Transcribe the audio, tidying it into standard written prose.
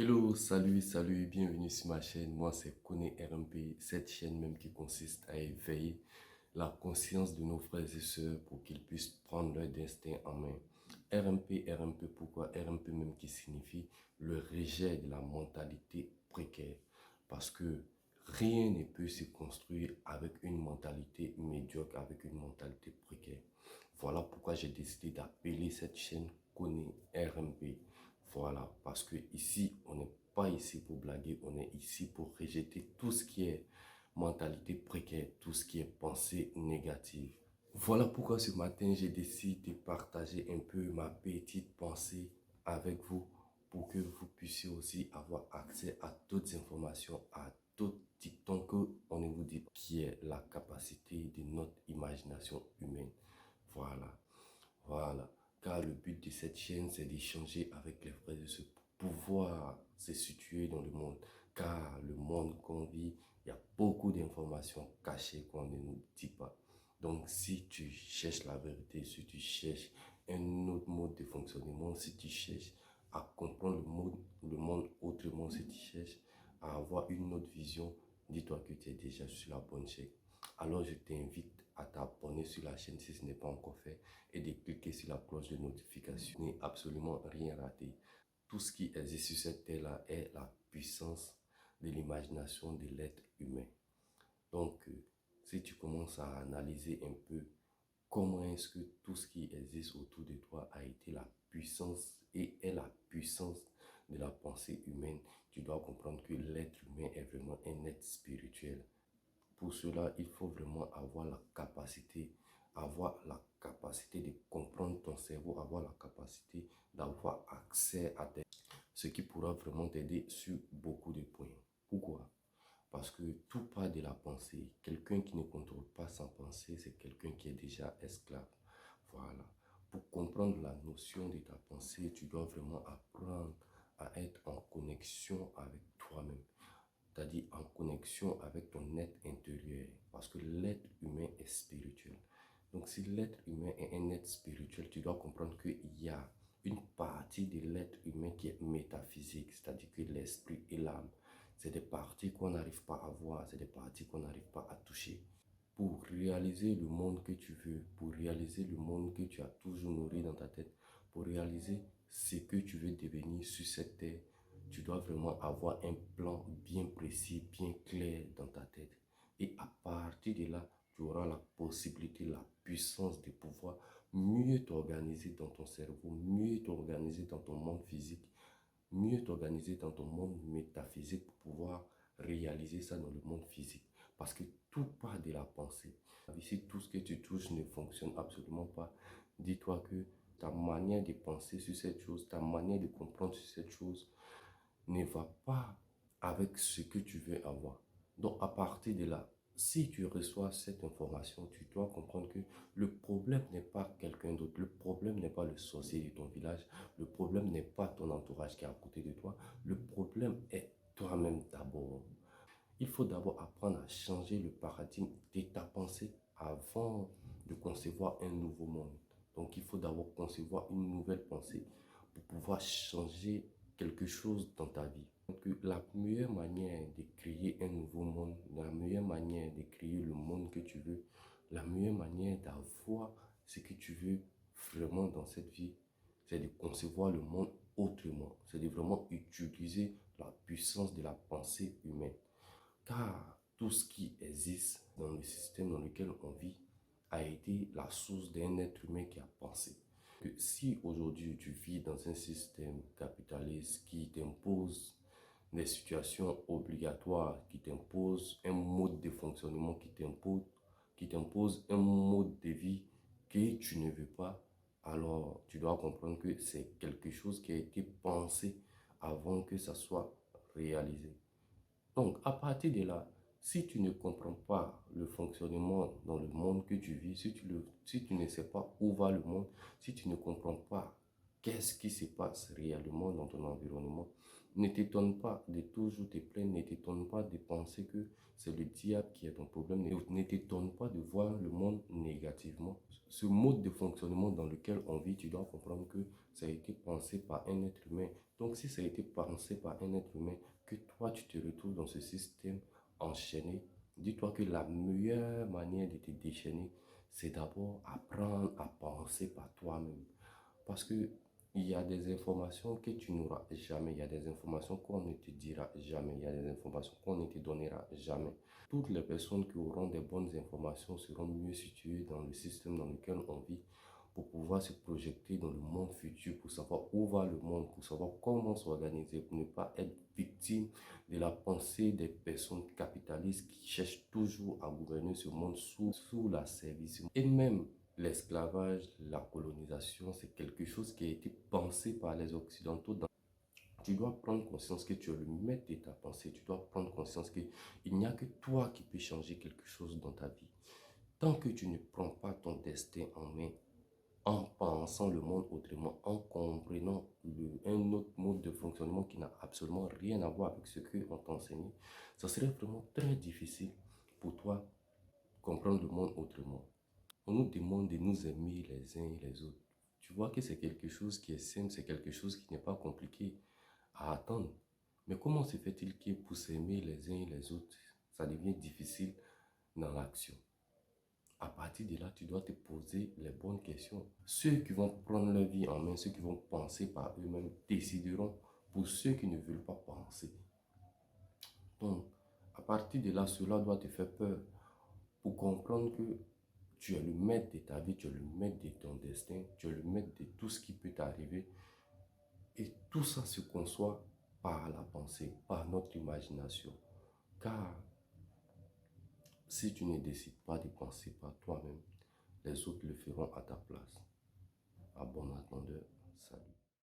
Hello, salut, bienvenue sur ma chaîne. Moi, c'est Kone RMP, cette chaîne même qui consiste à éveiller la conscience de nos frères et sœurs pour qu'ils puissent prendre leur destin en main. RMP, pourquoi? RMP même qui signifie le rejet de la mentalité précaire. Parce que rien ne peut se construire avec une mentalité médiocre, avec une mentalité précaire. Voilà pourquoi j'ai décidé d'appeler cette chaîne Kone RMP. Voilà, parce que ici, on n'est pas ici pour blaguer, on est ici pour rejeter tout ce qui est mentalité précaire, tout ce qui est pensée négative. Voilà pourquoi ce matin, j'ai décidé de partager un peu ma petite pensée avec vous pour que vous puissiez aussi avoir accès à d'autres informations, à d'autres dictons qu'on ne vous dit pas, qui est la capacité de notre imagination humaine. Voilà. Voilà, car le but de cette chaîne, c'est d'échanger avec les frères de ce pouvoir se situer dans le monde. Car le monde qu'on vit, il y a beaucoup d'informations cachées qu'on ne nous dit pas. Donc, si tu cherches la vérité, si tu cherches un autre mode de fonctionnement, si tu cherches à comprendre le monde autrement, si tu cherches à avoir une autre vision, dis-toi que tu es déjà sur la bonne chaîne. Alors, je t'invite à t'abonner sur la chaîne si ce n'est pas encore fait et de cliquer sur la cloche de notification. N'est absolument rien raté. Tout ce qui existe sur cette terre-là est la puissance de l'imagination de l'être humain. Donc, si tu commences à analyser un peu comment est-ce que tout ce qui existe autour de toi a été la puissance et est la puissance de la pensée humaine, tu dois comprendre que l'être humain est vraiment un être spirituel. Pour cela, il faut vraiment avoir la capacité de comprendre ton cerveau, avoir la capacité d'avoir accès à ce qui pourra vraiment t'aider sur beaucoup de points. Pourquoi? Parce que tout part de la pensée. Quelqu'un qui ne contrôle pas sa pensée, c'est quelqu'un qui est déjà esclave. Voilà. Pour comprendre la notion de ta pensée, tu dois vraiment apprendre à être en connexion avec toi-même, c'est-à-dire en connexion avec ton être intérieur, parce que l'être humain est spirituel. Donc si l'être humain est un être spirituel, tu dois comprendre qu'il y a une partie de l'être humain qui est métaphysique, c'est-à-dire que l'esprit et l'âme, c'est des parties qu'on n'arrive pas à voir, c'est des parties qu'on n'arrive pas à toucher. Pour réaliser le monde que tu veux, pour réaliser le monde que tu as toujours nourri dans ta tête, pour réaliser ce que tu veux devenir sur cette terre, tu dois vraiment avoir un plan bien précis, bien clair dans ta tête. Et à partir de là, tu auras la possibilité, la puissance de pouvoir mieux t'organiser dans ton cerveau, mieux t'organiser dans ton monde physique, mieux t'organiser dans ton monde métaphysique pour pouvoir réaliser ça dans le monde physique. Parce que tout part de la pensée. Si tout ce que tu touches ne fonctionne absolument pas, dis-toi que ta manière de penser sur cette chose, ta manière de comprendre sur cette chose ne va pas avec ce que tu veux avoir. Donc, à partir de là, si tu reçois cette information, tu dois comprendre que le problème n'est pas quelqu'un d'autre. Le problème n'est pas le sorcier de ton village. Le problème n'est pas ton entourage qui est à côté de toi. Le problème est toi-même d'abord. Il faut d'abord apprendre à changer le paradigme de ta pensée avant de concevoir un nouveau monde. Donc, il faut d'abord concevoir une nouvelle pensée pour pouvoir changer quelque chose dans ta vie. Donc, la meilleure manière de créer un nouveau monde, la meilleure manière de créer le monde que tu veux, la meilleure manière d'avoir ce que tu veux vraiment dans cette vie, c'est de concevoir le monde autrement. C'est de vraiment utiliser la puissance de la pensée humaine. Car tout ce qui existe dans le système dans lequel on vit a été la source d'un être humain qui a pensé. Que si aujourd'hui tu vis dans un système capitaliste qui t'impose des situations obligatoires, qui t'impose un mode de fonctionnement, qui t'impose un mode de vie que tu ne veux pas, alors tu dois comprendre que c'est quelque chose qui a été pensé avant que ça soit réalisé. Donc, à partir de là, si tu ne comprends pas le fonctionnement dans le monde que tu vis, si tu ne sais pas où va le monde, si tu ne comprends pas qu'est-ce qui se passe réellement dans ton environnement, Ne t'étonne pas de toujours te plaindre, ne t'étonne pas de penser que c'est le diable qui est ton problème, ne t'étonne pas de voir le monde négativement. Ce mode de fonctionnement dans lequel on vit, tu dois comprendre que ça a été pensé par un être humain. Donc si ça a été pensé par un être humain, que toi tu te retrouves dans ce système enchaîné, dis-toi que la meilleure manière de te déchaîner, c'est d'abord apprendre à penser par toi-même. Parce que il y a des informations que tu n'auras jamais, il y a des informations qu'on ne te dira jamais, il y a des informations qu'on ne te donnera jamais. Toutes les personnes qui auront des bonnes informations seront mieux situées dans le système dans lequel on vit pour pouvoir se projeter dans le monde futur, pour savoir où va le monde, pour savoir comment s'organiser, pour ne pas être victime de la pensée des personnes capitalistes qui cherchent toujours à gouverner ce monde sous la service. Et même l'esclavage, la colonisation, c'est quelque chose qui a été pensé par les Occidentaux. Tu dois prendre conscience que tu es le maître de ta pensée. Tu dois prendre conscience qu'il n'y a que toi qui peux changer quelque chose dans ta vie. Tant que tu ne prends pas ton destin en main, en pensant le monde autrement, en comprenant un autre mode de fonctionnement qui n'a absolument rien à voir avec ce qu'on t'a enseigné, ça serait vraiment très difficile pour toi de comprendre le monde autrement. On nous demande de nous aimer les uns et les autres. Tu vois que c'est quelque chose qui est simple, c'est quelque chose qui n'est pas compliqué à attendre. Mais comment se fait-il que pour s'aimer les uns et les autres, ça devient difficile dans l'action? À partir de là, tu dois te poser les bonnes questions. Ceux qui vont prendre leur vie en main, ceux qui vont penser par eux-mêmes, décideront pour ceux qui ne veulent pas penser. Donc, à partir de là, cela doit te faire peur pour comprendre que tu es le maître de ta vie, tu es le maître de ton destin, tu es le maître de tout ce qui peut t'arriver. Et tout ça se conçoit par la pensée, par notre imagination. Car si tu ne décides pas de penser par toi-même, les autres le feront à ta place. À bon entendeur, salut.